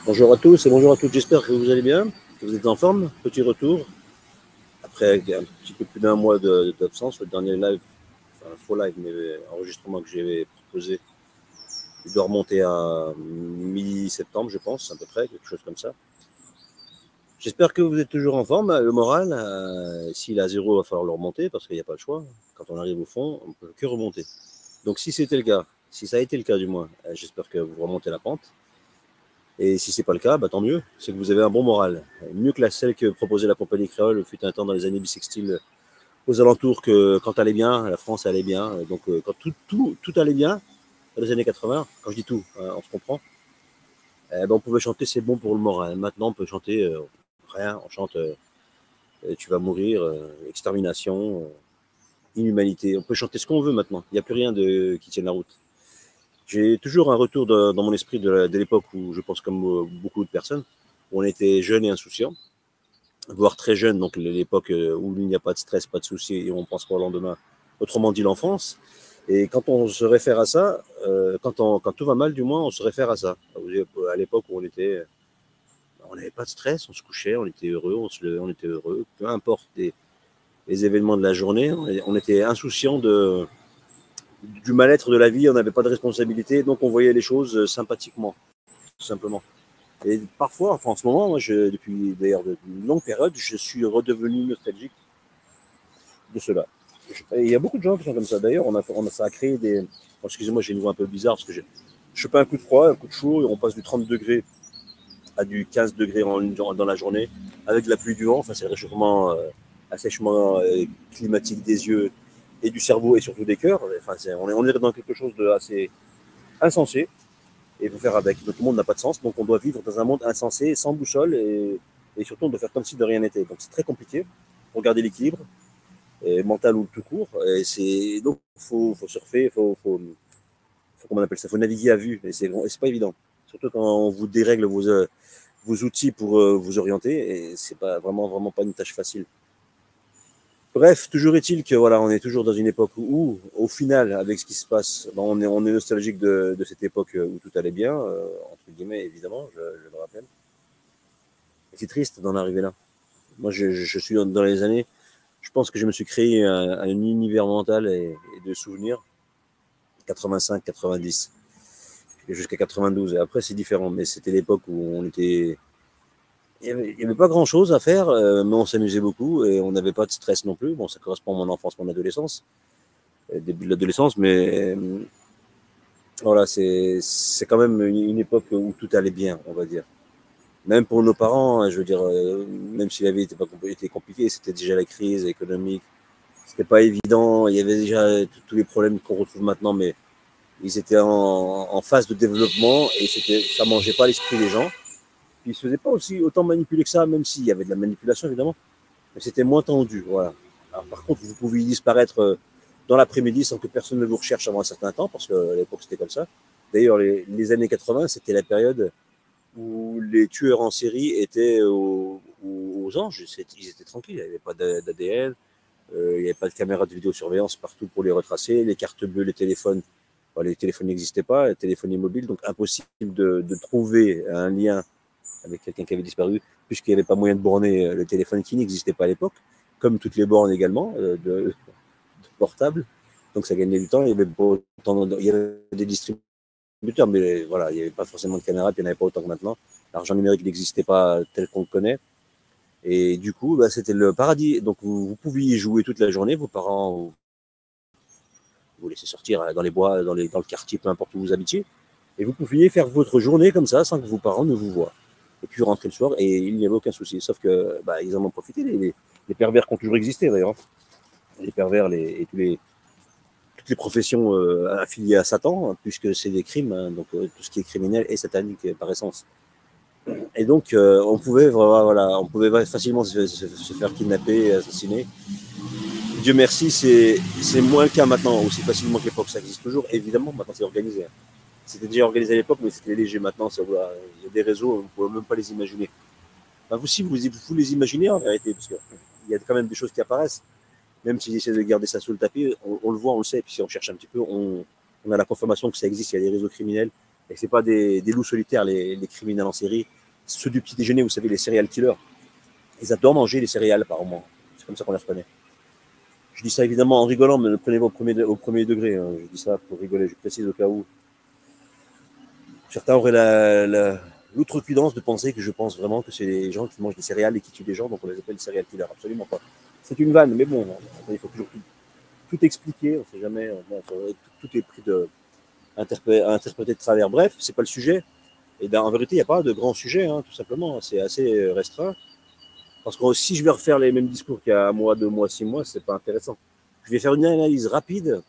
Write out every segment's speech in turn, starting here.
Bonjour à tous et bonjour à toutes, j'espère que vous allez bien, que vous êtes en forme. Petit retour, après un petit peu plus d'un mois d'absence, le dernier live, enfin faux live, mais enregistrement que j'ai proposé, il doit remonter à mi-septembre, je pense, à peu près, quelque chose comme ça. J'espère que vous êtes toujours en forme, le moral, s'il est à zéro, il va falloir le remonter, parce qu'il n'y a pas le choix. Quand on arrive au fond, on ne peut que remonter. Donc si c'était le cas, si ça a été le cas du moins, j'espère que vous remontez la pente. Et si ce n'est pas le cas, bah, tant mieux, c'est que vous avez un bon moral. Mieux que celle que proposait la compagnie créole fut un temps dans les années bissextiles aux alentours, que quand allait bien, la France allait bien. Donc quand tout allait bien, dans les années 80, quand je dis tout, on se comprend, ben, on pouvait chanter c'est bon pour le moral. Maintenant, on peut chanter rien, on chante tu vas mourir, extermination, inhumanité. On peut chanter ce qu'on veut maintenant, il n'y a plus rien qui tienne la route. J'ai toujours un retour dans mon esprit de l'époque où je pense comme beaucoup de personnes, où on était jeunes et insouciants, voire très jeunes, donc l'époque où il n'y a pas de stress, pas de soucis et on pense pas au lendemain, autrement dit l'enfance. Et quand on se réfère à ça, quand tout va mal, du moins, on se réfère à ça. À l'époque où on n'avait pas de stress, on se couchait, on était heureux, on se levait, on était heureux, peu importe les événements de la journée, on était insouciant du mal-être de la vie, on n'avait pas de responsabilité, donc on voyait les choses sympathiquement, tout simplement. Et parfois, enfin en ce moment, moi, depuis d'ailleurs une longue période, je suis redevenu nostalgique de cela. Il y a beaucoup de gens qui sont comme ça. D'ailleurs, ça a créé des. Bon, excusez-moi, j'ai une voix un peu bizarre parce que je fais pas un coup de froid, un coup de chaud, et on passe du 30 degrés à du 15 degrés dans la journée, avec de la pluie du vent. Enfin, c'est le réchauffement, assèchement climatique des yeux et du cerveau et surtout des cœurs. Enfin, on est dans quelque chose d'assez insensé. Et il faut faire avec. Notre monde n'a pas de sens, donc on doit vivre dans un monde insensé, sans boussole, et surtout on doit faire comme si de rien n'était. Donc c'est très compliqué pour garder l'équilibre, mental ou tout court. Donc faut surfer, comment on appelle ça, faut naviguer à vue, et c'est pas évident. Surtout quand on vous dérègle vos outils pour vous orienter, et c'est pas vraiment pas une tâche facile. Bref, toujours est-il que voilà, on est toujours dans une époque où, au final, avec ce qui se passe, on est nostalgique de cette époque où tout allait bien, entre guillemets, évidemment, je le rappelle. Et c'est triste d'en arriver là. Moi, je suis dans les années, je pense que je me suis créé un univers mental et de souvenirs 85, 90, jusqu'à 92. Et après, c'est différent, mais c'était l'époque où on était. Il n'y avait pas grand-chose à faire, mais on s'amusait beaucoup et on n'avait pas de stress non plus. Bon, ça correspond à mon enfance, mon adolescence, début de l'adolescence, mais voilà, c'est quand même une époque où tout allait bien, on va dire. Même pour nos parents, hein, je veux dire, même si la vie était compliquée, c'était déjà la crise économique, c'était pas évident, il y avait déjà tous les problèmes qu'on retrouve maintenant, mais ils étaient en phase de développement et ça mangeait pas l'esprit des gens. Puis ils se faisaient pas aussi autant manipuler que ça, même s'il y avait de la manipulation évidemment, mais c'était moins tendu, voilà. Alors, par contre, vous pouviez disparaître dans l'après-midi sans que personne ne vous recherche avant un certain temps, parce qu'à l'époque c'était comme ça. D'ailleurs, les années 80, c'était la période où les tueurs en série étaient aux anges, ils étaient tranquilles, il n'y avait pas d'ADN, il n'y avait pas de caméra de vidéosurveillance partout pour les retracer, les cartes bleues, les téléphones n'existaient pas, les téléphones mobiles, donc impossible de trouver un lien avec quelqu'un qui avait disparu, puisqu'il n'y avait pas moyen de borner le téléphone qui n'existait pas à l'époque, comme toutes les bornes également de portables. Donc ça gagnait du temps. Il y avait des distributeurs, mais voilà, il n'y avait pas forcément de caméra, puis il n'y en avait pas autant que maintenant. L'argent numérique n'existait pas tel qu'on le connaît. Et du coup, bah, c'était le paradis. Donc vous pouviez y jouer toute la journée, vos parents vous laissaient sortir dans les bois, dans le quartier, peu importe où vous habitiez. Et vous pouviez faire votre journée comme ça, sans que vos parents ne vous voient. Et puis rentrer le soir, et il n'y avait aucun souci. Sauf que bah, ils en ont profité, les pervers qui ont toujours existé d'ailleurs. Les pervers et toutes les professions affiliées à Satan, hein, puisque c'est des crimes, hein, donc tout ce qui est criminel est satanique par essence. Et donc on pouvait facilement se faire kidnapper, assassiner. Dieu merci, c'est moins le cas maintenant, aussi facilement que l'époque. Ça existe toujours, évidemment, maintenant c'est organisé. C'était déjà organisé à l'époque, mais c'était léger maintenant. Voilà, il y a des réseaux, on ne peut même pas les imaginer. Enfin, vous les imaginez en vérité, parce qu'il y a quand même des choses qui apparaissent. Même s'ils essaient de garder ça sous le tapis, on le voit, on le sait. Et puis si on cherche un petit peu, on a la confirmation que ça existe. Il y a des réseaux criminels. Et ce n'est pas des loups solitaires, les criminels en série. ceux du petit déjeuner, vous savez, les serial killers, ils adorent manger les céréales apparemment. C'est comme ça qu'on les reconnaît. Je dis ça évidemment en rigolant, mais ne prenez pas au premier degré. Hein. Je dis ça pour rigoler, je précise au cas où. Certains auraient l'outrecuidance de penser que je pense vraiment que c'est les gens qui mangent des céréales et qui tuent des gens, donc on les appelle serial killers. Absolument pas. C'est une vanne, mais bon, il faut toujours tout expliquer, on ne sait jamais, bon, tout est pris à interpréter de travers. Bref, c'est pas le sujet. Et en vérité, il n'y a pas de grand sujet, hein, tout simplement. C'est assez restreint. Parce que si je vais refaire les mêmes discours qu'il y a un mois, 2 mois, 6 mois, c'est pas intéressant. Je vais faire une analyse rapide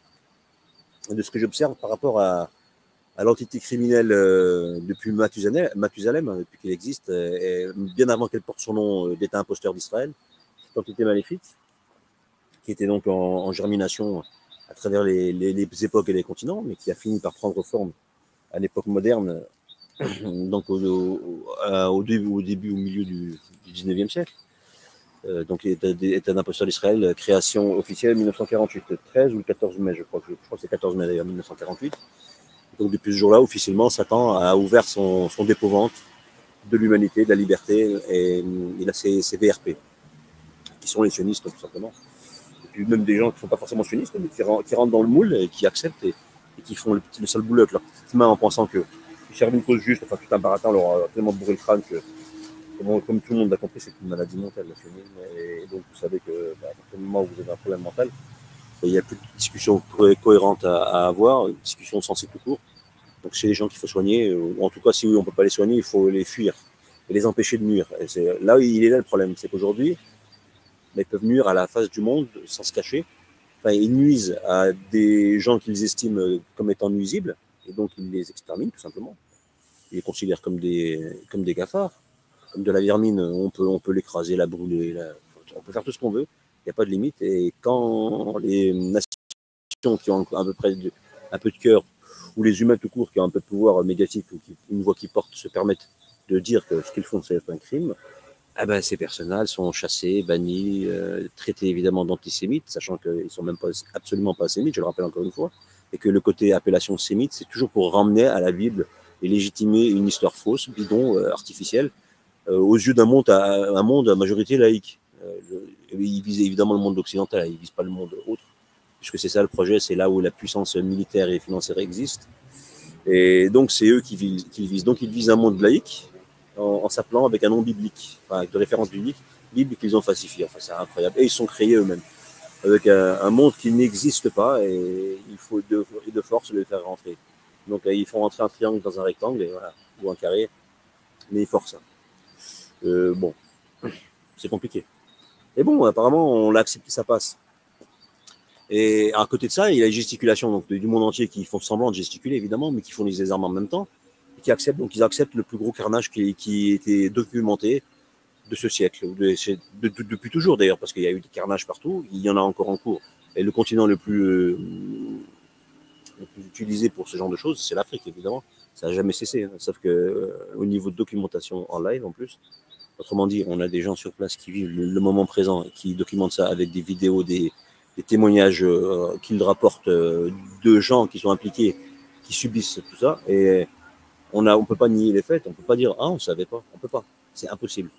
de ce que j'observe par rapport à l'entité criminelle depuis Mathusalem, depuis qu'elle existe, et bien avant qu'elle porte son nom d'État imposteur d'Israël, cette entité maléfique, qui était donc en germination à travers les époques et les continents, mais qui a fini par prendre forme à l'époque moderne, donc au début, au milieu du 19e siècle. Donc, État d'imposteur d'Israël, création officielle 1948, 13 ou le 14 mai, je crois que c'est 14 mai d'ailleurs, 1948. Donc, depuis ce jour-là, officiellement, Satan a ouvert son dépôt-vente de l'humanité, de la liberté, et il a ses VRP, qui sont les sionistes, tout simplement. Et puis même des gens qui ne sont pas forcément sionistes, mais qui rentrent dans le moule et qui acceptent et qui font le sale boulot avec leurs petites mains en pensant qu'ils servent une cause juste. Enfin, tout un baratin leur a tellement bourré le crâne que, comme tout le monde l'a compris, c'est une maladie mentale, le sionisme. Et donc, vous savez que à partir du moment où vous avez un problème mental, il n'y a plus de discussion cohérente à avoir, une discussion sensée tout court. Donc, c'est les gens qu'il faut soigner, ou en tout cas, si on ne peut pas les soigner, il faut les fuir et les empêcher de nuire. Et là, il est là le problème, c'est qu'aujourd'hui, ils peuvent nuire à la face du monde sans se cacher. Enfin, ils nuisent à des gens qu'ils estiment comme étant nuisibles, et donc ils les exterminent tout simplement. Ils les considèrent comme des cafards, comme de la vermine. On peut l'écraser, la brûler, on peut faire tout ce qu'on veut. Il n'y a pas de limite. Et quand les nations qui ont à peu près un peu de cœur, ou les humains tout court qui ont un peu de pouvoir médiatique, ou une voix qui porte, se permettent de dire que ce qu'ils font c'est un crime, ces personnes-là sont chassées, bannies, traitées évidemment d'antisémites, sachant qu'ils ne sont même pas, absolument pas sémites, je le rappelle encore une fois, et que le côté appellation sémite, c'est toujours pour ramener à la Bible et légitimer une histoire fausse, bidon, artificielle, aux yeux d'un monde à majorité laïque. Il vise évidemment le monde occidental, il ne vise pas le monde autre, puisque c'est ça le projet, c'est là où la puissance militaire et financière existe. Et donc, c'est eux qui visent. Donc, ils visent un monde laïque en s'appelant avec un nom biblique, enfin, avec de références bibliques qu'ils ont falsifiées. Enfin, c'est incroyable. Et ils sont créés eux-mêmes, avec un monde qui n'existe pas, et il faut de force le faire rentrer. Donc, ils font rentrer un triangle dans un rectangle, et voilà, ou un carré, mais ils forcent ça. Bon, c'est compliqué. Et bon, apparemment, on l'a accepté, ça passe. Et à côté de ça, il y a les gesticulations donc, du monde entier qui font semblant de gesticuler, évidemment, mais qui fournissent des armes en même temps, et qui acceptent, donc ils acceptent le plus gros carnage qui était documenté de ce siècle, depuis toujours d'ailleurs, parce qu'il y a eu des carnages partout, il y en a encore en cours. Et le continent le plus utilisé pour ce genre de choses, c'est l'Afrique, évidemment. Ça n'a jamais cessé, hein. Sauf qu'au niveau de documentation en live, en plus, autrement dit, on a des gens sur place qui vivent le moment présent, qui documentent ça avec des vidéos, des témoignages qu'ils rapportent de gens qui sont impliqués, qui subissent tout ça. Et on ne peut pas nier les faits, on ne peut pas dire « Ah, on ne savait pas », on ne peut pas, c'est impossible.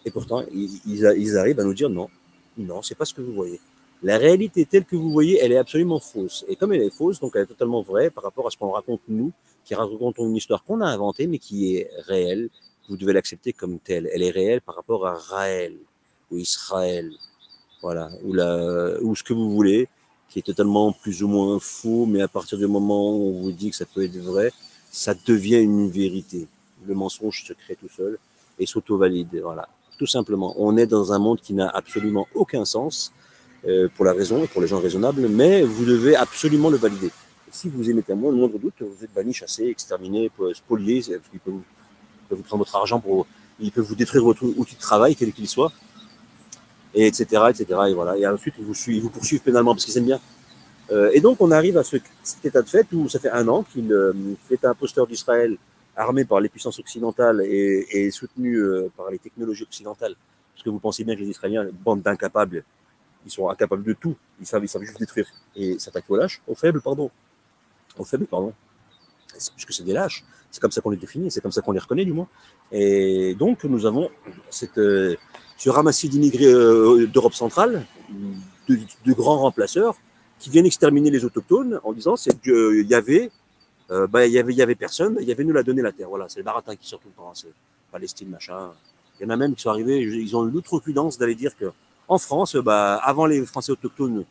Et pourtant, ils arrivent à nous dire « Non, non, c'est pas ce que vous voyez ». La réalité telle que vous voyez, elle est absolument fausse. Et comme elle est fausse, donc elle est totalement vraie par rapport à ce qu'on raconte nous, qui racontons une histoire qu'on a inventée, mais qui est réelle. Vous devez l'accepter comme telle. Elle est réelle par rapport à Raël ou Israël, voilà, ou ce que vous voulez, qui est totalement plus ou moins faux, mais à partir du moment où on vous dit que ça peut être vrai, ça devient une vérité. Le mensonge se crée tout seul et s'auto-valide, voilà, tout simplement. On est dans un monde qui n'a absolument aucun sens pour la raison et pour les gens raisonnables, mais vous devez absolument le valider. Et si vous émettez le moindre doute, vous êtes banni, chassé, exterminé, spolié, parce qu'il peut vous prendre votre argent, il peut vous détruire votre outil de travail, quel qu'il soit, et etc., etc. Et voilà. Et ensuite, ils vous poursuivent pénalement parce qu'ils aiment bien. Et donc, on arrive à cet état de fait où ça fait 1 an qu'il est un imposteur d'Israël armé par les puissances occidentales et soutenu par les technologies occidentales. Parce que vous pensez bien que les Israéliens, bande d'incapables, ils sont incapables de tout. Ils savent juste détruire et s'attaquer aux lâches, aux faibles, pardon. puisque c'est des lâches. C'est comme ça qu'on les définit, c'est comme ça qu'on les reconnaît du moins. Et donc nous avons ce ramassis d'immigrés d'Europe centrale, de grands remplaceurs, qui viennent exterminer les autochtones en disant c'est qu'il y avait il y avait personne, il y avait nous la donner la terre. Voilà, c'est le baratin qui sort tout le temps, c'est Palestine, machin. Il y en a même qui sont arrivés, ils ont eu l'outrecuidance d'aller dire que en France, avant les Français autochtones,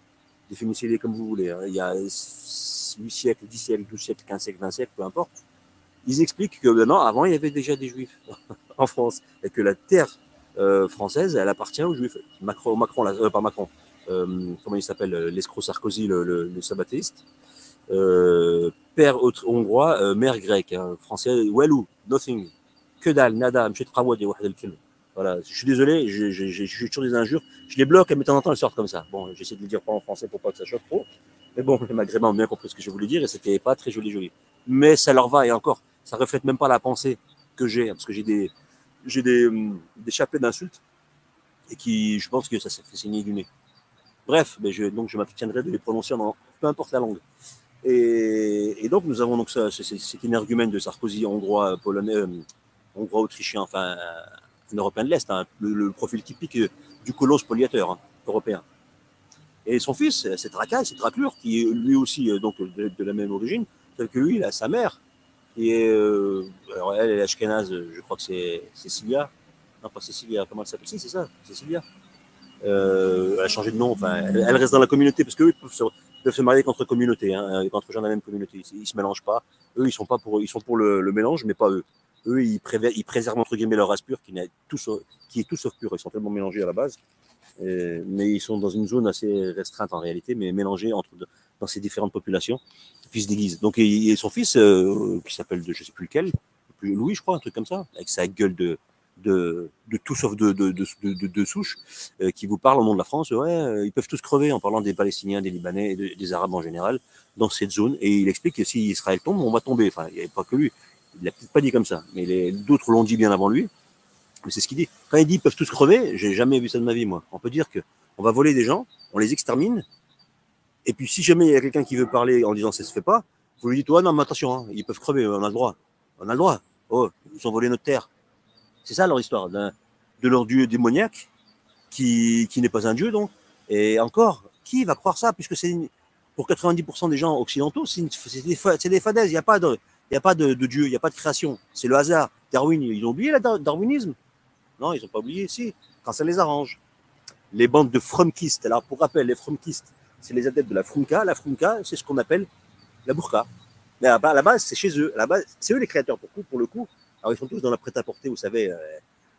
définissez-les comme vous voulez, hein, il y a 8 siècles, 10 siècles, 12 siècles, 15 siècles, 20 siècles, peu importe, ils expliquent que non, avant il y avait déjà des juifs en France et que la terre française, elle appartient aux juifs. Pas Macron, comment il s'appelle, l'escroc Sarkozy, le sabbatéiste. Père hongrois, mère grecque, hein, français, Walou, nothing, que dalle, nada, mchet trawad, voilà, je suis désolé, j'ai toujours des injures, je les bloque, mais de temps en temps elles sortent comme ça. Bon, j'essaie de le dire pas en français pour pas que ça choque trop, mais bon, les Maghrébins ont bien compris ce que je voulais dire et c'était pas très joli. Mais ça leur va et encore, ça reflète même pas la pensée que j'ai, parce que j'ai des chapelets d'insultes et qui, je pense que ça s'est fait saigner du nez. Bref, donc je m'abstiendrai de les prononcer en peu importe la langue. Et donc nous avons donc ça, c'est une argument de Sarkozy, hongrois, polonais, hongrois, autrichien, enfin un Européen de l'Est, hein, le profil typique du colosse spoliateur hein, européen. Et son fils, c'est Racaille, c'est Draclure, qui est lui aussi donc de la même origine, tel que lui, il a sa mère, qui est, alors elle est ashkénaze, je crois que c'est Cécilia, non pas Cécilia, comment elle s'appelle, si c'est ça, Cécilia. Elle a changé de nom, enfin, elle reste dans la communauté, parce qu'eux peuvent se marier qu'entre communautés, hein, qu'entre gens de la même communauté, ils ne se mélangent pas, eux ils sont pour le mélange, mais pas eux. Eux, ils préservent entre guillemets leur race pure, qui est tout sauf pure. Ils sont tellement mélangés à la base, mais ils sont dans une zone assez restreinte en réalité, mais mélangés dans ces différentes populations, qui se déguisent. Donc, et son fils, qui s'appelle je sais plus lequel, Louis, je crois, un truc comme ça, avec sa gueule de tout sauf de souche, qui vous parle au nom de la France. Ouais, ils peuvent tous crever en parlant des Palestiniens, des Libanais et des Arabes en général dans cette zone. Et il explique que si Israël tombe, on va tomber. Enfin, il n'y avait pas que lui. Il l'a peut-être pas dit comme ça, mais d'autres l'ont dit bien avant lui. Mais c'est ce qu'il dit. Quand il dit ils peuvent tous crever, j'ai jamais vu ça de ma vie, moi. On peut dire que on va voler des gens, on les extermine, et puis si jamais il y a quelqu'un qui veut parler en disant ça se fait pas, vous lui dites ouais non mais attention, hein, ils peuvent crever, on a le droit. On a le droit. Oh, ils ont volé notre terre. C'est ça leur histoire, de leur dieu démoniaque, qui n'est pas un dieu donc. Et encore, qui va croire ça, puisque pour 90% des gens occidentaux, c'est des fadaises, il n'y a pas de Dieu, il n'y a pas de création, c'est le hasard. Darwin, ils ont oublié le darwinisme? Non, ils n'ont pas oublié, si, quand ça les arrange. Les bandes de frumkistes, alors pour rappel, les frumkistes, c'est les adeptes de la frumka. La frumka, c'est ce qu'on appelle la burqa. Mais à la base, c'est chez eux. À la base, c'est eux les créateurs pour le coup. Alors, ils sont tous dans la prêt-à-porter, vous savez,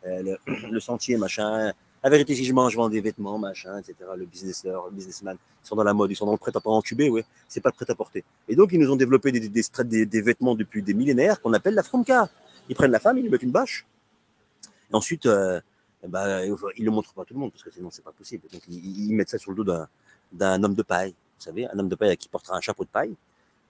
le sentier, machin. La vérité, si je mange, je vends des vêtements, machin, etc. Le businessman, ils sont dans la mode, ils sont dans le prêt-à-porter entubé, ouais. C'est pas le prêt-à-porter. Et donc, ils nous ont développé des vêtements depuis des millénaires qu'on appelle la frumka. Ils prennent la femme, ils lui mettent une bâche. Et ensuite, ils le montrent pas à tout le monde, parce que sinon, c'est pas possible. Donc, ils mettent ça sur le dos d'un homme de paille. Vous savez, un homme de paille qui portera un chapeau de paille,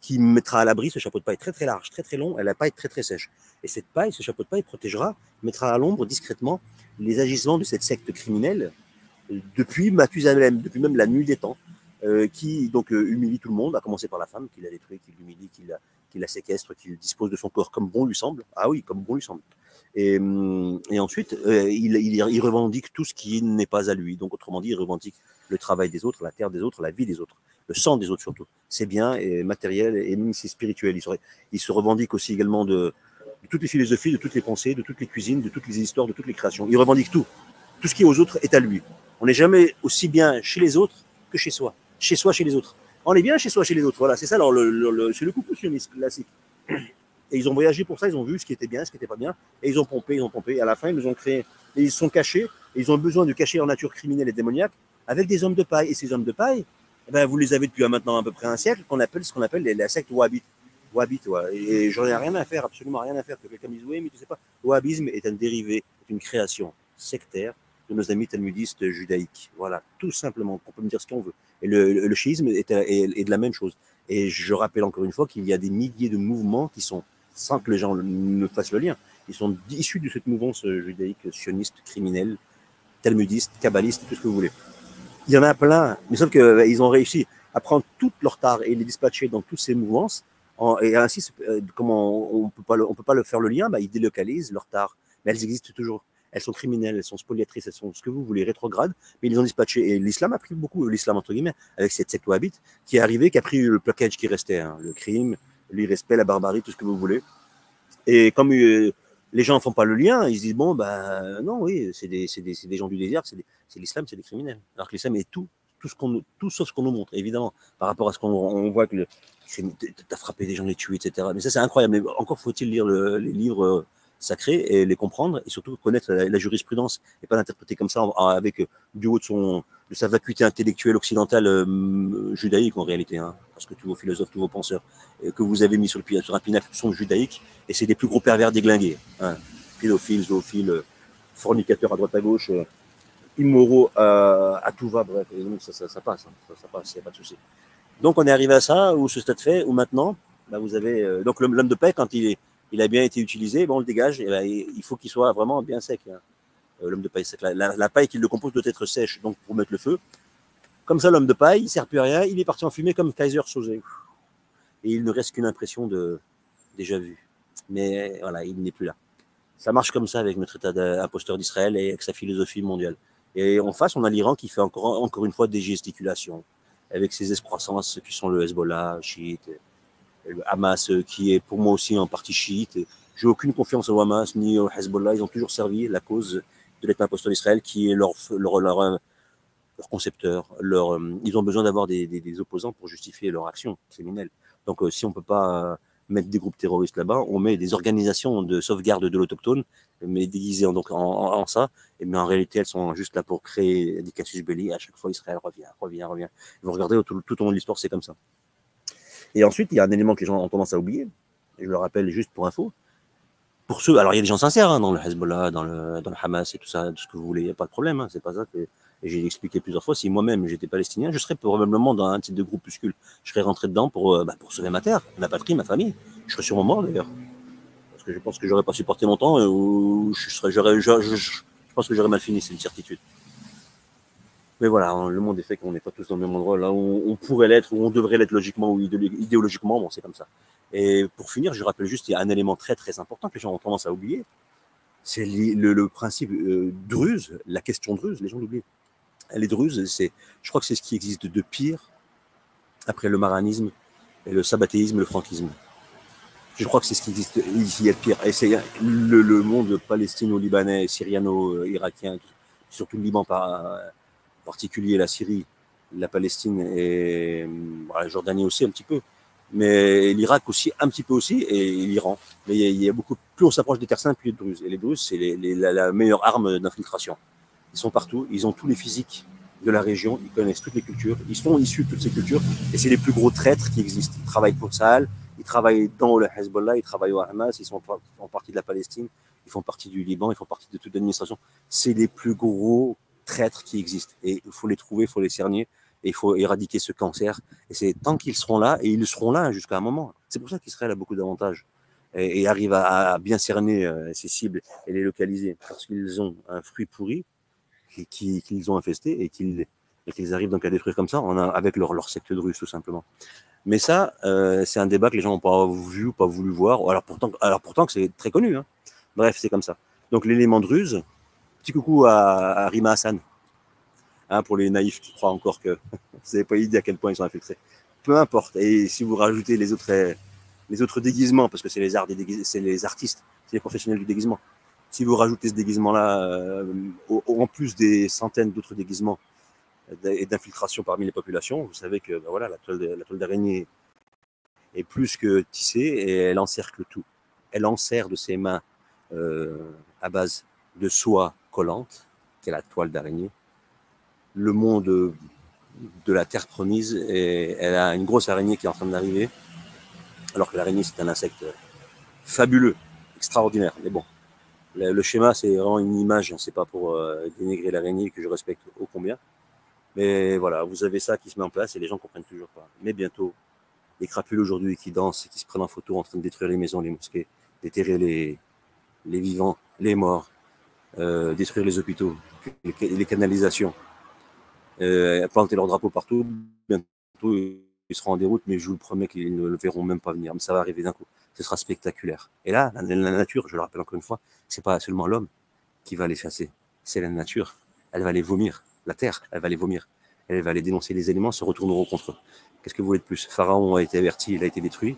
qui mettra à l'abri ce chapeau de paille très très large, très très long, et la paille très très sèche. Et cette paille, ce chapeau de paille protégera, mettra à l'ombre discrètement les agissements de cette secte criminelle depuis Mathusalem, depuis même la nuit des temps, qui donc humilie tout le monde, à commencer par la femme, qui l'a détruit, qui l'humilie, qui la séquestre, qui dispose de son corps comme bon lui semble. Ah oui, comme bon lui semble. Et ensuite, il revendique tout ce qui n'est pas à lui. Donc, autrement dit, il revendique le travail des autres, la terre des autres, la vie des autres, le sang des autres surtout. C'est bien et matériel et même si spirituel. Il se revendique aussi également de toutes les philosophies, de toutes les pensées, de toutes les cuisines, de toutes les histoires, de toutes les créations. Il revendique tout. Tout ce qui est aux autres est à lui. On n'est jamais aussi bien chez les autres que chez soi. Chez soi, chez les autres. On est bien chez soi, chez les autres. Voilà, c'est ça. Alors, c'est le couple sioniste classique. Et ils ont voyagé pour ça, ils ont vu ce qui était bien, ce qui n'était pas bien, et ils ont pompé. Et à la fin, ils nous ont créé, et ils se sont cachés, et ils ont besoin de cacher leur nature criminelle et démoniaque avec des hommes de paille. Et ces hommes de paille, vous les avez depuis maintenant à peu près un siècle, ce qu'on appelle la secte wahhabite. Wahhabite, ouais. Et j'en ai rien à faire, absolument rien à faire, que quelqu'un me dise, oui, mais tu sais pas, le wahhabisme est un dérivé, est une création sectaire de nos amis talmudistes judaïques. Voilà, tout simplement, on peut me dire ce qu'on veut. Et le chiisme est de la même chose. Et je rappelle encore une fois qu'il y a des milliers de mouvements qui sont, sans que les gens ne fassent le lien, ils sont issus de cette mouvance judaïque, sioniste, criminelle, talmudiste, kabbaliste, tout ce que vous voulez. Il y en a plein, mais sauf qu'ils ont réussi à prendre tout leur tard et les dispatcher dans toutes ces mouvances Et ainsi, comment on peut pas le faire le lien, bah, ils délocalisent leur tard. Mais elles existent toujours. Elles sont criminelles, elles sont spoliatrices, elles sont ce que vous voulez, rétrogrades, mais ils les ont dispatchées. Et l'islam a pris beaucoup, l'islam entre guillemets, avec cette secte wahhabite, qui est arrivé, qui a pris le package qui restait, hein, le crime, l'irrespect, la barbarie, tout ce que vous voulez. Et comme les gens ne font pas le lien, ils se disent, bon, ben non, oui, c'est des gens du désert, c'est l'islam, c'est des criminels. Alors que l'islam est tout sauf ce qu'on nous montre, évidemment, par rapport à ce qu'on voit que le crime, t'as frappé des gens, les tuer, etc. Mais ça, c'est incroyable. Mais encore faut-il lire les livres sacrés et les comprendre, et surtout connaître la jurisprudence, et pas l'interpréter comme ça avec du haut de sa vacuité intellectuelle occidentale judaïque en réalité, hein, parce que tous vos philosophes, tous vos penseurs que vous avez mis sur un pinacle sont judaïques, et c'est des plus gros pervers déglingués, hein, pédophiles, zoophiles, fornicateurs à droite à gauche, immoraux à tout va, bref, et donc ça passe, hein, ça passe, il n'y a pas de souci. Donc on est arrivé à ça, où ce stade fait, où maintenant, bah, vous avez donc l'homme de paix, quand il a bien été utilisé, bon, on le dégage, et bah, il faut qu'il soit vraiment bien sec, hein. L'homme de paille sec, la paille qui le compose doit être sèche, donc pour mettre le feu. Comme ça, l'homme de paille, il ne sert plus à rien, il est parti en fumée comme Kaiser Soze. Et il ne reste qu'une impression de déjà vu. Mais voilà, il n'est plus là. Ça marche comme ça avec notre état d'imposteur d'Israël et avec sa philosophie mondiale. Et en face, on a l'Iran qui fait encore une fois des gesticulations, avec ses excroissances qui sont le Hezbollah, chiite, le Hamas qui est pour moi aussi en partie chiite. J'ai aucune confiance au Hamas ni au Hezbollah. Ils ont toujours servi la cause de l'État apostolique d'Israël qui est leur concepteur. Ils ont besoin d'avoir des opposants pour justifier leur action criminelle. Donc si on ne peut pas mettre des groupes terroristes là-bas, on met des organisations de sauvegarde de l'autochtone, mais déguisées en ça. Mais en réalité, elles sont juste là pour créer des casus belli. À chaque fois, Israël revient. Vous regardez tout au long de l'histoire, c'est comme ça. Et ensuite, il y a un élément que les gens ont tendance à oublier, et je le rappelle juste pour info. Pour ceux, alors il y a des gens sincères hein, dans le Hezbollah, dans le Hamas et tout ça, tout ce que vous voulez, il n'y a pas de problème, hein, c'est pas ça que j'ai expliqué plusieurs fois. Si moi-même j'étais palestinien, je serais probablement dans un type de groupuscule. Je serais rentré dedans pour sauver ma terre, ma patrie, ma famille. Je serais sûrement mort d'ailleurs. Parce que je pense que j'aurais pas supporté longtemps ou je pense que j'aurais mal fini, c'est une certitude. Mais voilà, hein, le monde est fait qu'on n'est pas tous dans le même endroit. Là où on pourrait l'être, où on devrait l'être logiquement ou idéologiquement, bon, c'est comme ça. Et pour finir, je rappelle juste, il y a un élément très très important que les gens ont tendance à oublier. C'est le principe druze, la question druze, les gens l'oublient. Les druzes, je crois que c'est ce qui existe de pire après le maranisme, et le sabbatéisme, le franquisme. Je crois que c'est ce qui existe ici de pire. Et c'est le monde palestino-libanais, syriano-irakien, surtout le Liban par particulier, la Syrie, la Palestine et la Jordanie aussi un petit peu, mais l'Irak aussi un petit peu aussi, et l'Iran. Mais il y a beaucoup, plus on s'approche des terres saintes, plus les Druzes. Et les Druzes, c'est la meilleure arme d'infiltration. Ils sont partout, ils ont tous les physiques de la région, ils connaissent toutes les cultures, ils sont issus de toutes ces cultures, et c'est les plus gros traîtres qui existent. Ils travaillent pour Sahel, ils travaillent dans le Hezbollah, ils travaillent au Hamas, ils font partie de la Palestine, ils font partie du Liban, ils font partie de toute l'administration. C'est les plus gros traîtres qui existent. Et il faut les trouver, il faut les cerner, et il faut éradiquer ce cancer. Et c'est tant qu'ils seront là, et ils seront là jusqu'à un moment. C'est pour ça qu'Israël a beaucoup d'avantages et arrive à bien cerner ses cibles et les localiser, parce qu'ils ont un fruit pourri qu'ils ont infesté et qu'ils arrivent donc à détruire comme ça avec leur secte de Russe, tout simplement. Mais ça, c'est un débat que les gens n'ont pas vu ou pas voulu voir, alors pourtant que c'est très connu. Hein. Bref, c'est comme ça. Donc l'élément de ruse, petit coucou à Rima Hassan, hein, pour les naïfs qui croient encore que vous n'avez pas idée à quel point ils sont infiltrés. Peu importe. Et si vous rajoutez les autres déguisements, parce que c'est les artistes, c'est les professionnels du déguisement. Si vous rajoutez ce déguisement-là, en plus des centaines d'autres déguisements et d'infiltration parmi les populations, vous savez que voilà, la toile d'araignée est plus que tissée et elle encercle tout. Elle enserre de ses mains à base de soie collante, qui est la toile d'araignée, le monde de la terre promise, et elle a une grosse araignée qui est en train d'arriver, alors que l'araignée c'est un insecte fabuleux, extraordinaire, mais bon, le schéma c'est vraiment une image, c'est pas pour dénigrer l'araignée que je respecte ô combien, mais voilà, vous avez ça qui se met en place et les gens comprennent toujours pas. Mais bientôt, les crapules aujourd'hui qui dansent et qui se prennent en photo en train de détruire les maisons, les mosquées, déterrer les vivants, les morts, détruire les hôpitaux, les canalisations, planter leurs drapeaux partout, bientôt seront en déroute, mais je vous le promets qu'ils ne le verront même pas venir. Mais ça va arriver d'un coup. Ce sera spectaculaire. Et là, la nature, je le rappelle encore une fois, c'est pas seulement l'homme qui va les chasser. C'est la nature. Elle va les vomir. La terre, elle va les vomir. Elle va les dénoncer. Les éléments se retourneront contre eux. Qu'est-ce que vous voulez de plus? Pharaon a été averti, il a été détruit.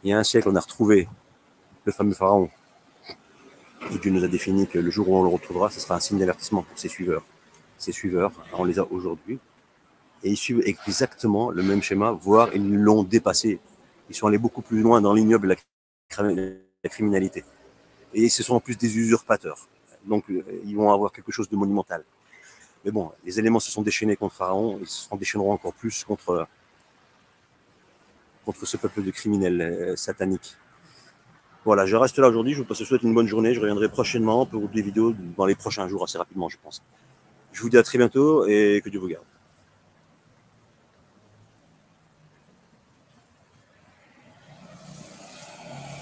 Il y a un siècle, on a retrouvé le fameux Pharaon. Et Dieu nous a défini que le jour où on le retrouvera, ce sera un signe d'avertissement pour ses suiveurs. Ses suiveurs, on les a aujourd'hui. Et ils suivent exactement le même schéma, voire ils l'ont dépassé. Ils sont allés beaucoup plus loin dans l'ignoble et la criminalité. Et ce sont en plus des usurpateurs. Donc ils vont avoir quelque chose de monumental. Mais bon, les éléments se sont déchaînés contre Pharaon, ils se déchaîneront encore plus contre ce peuple de criminels sataniques. Voilà, je reste là aujourd'hui, je vous souhaite une bonne journée, je reviendrai prochainement pour des vidéos dans les prochains jours, assez rapidement je pense. Je vous dis à très bientôt et que Dieu vous garde.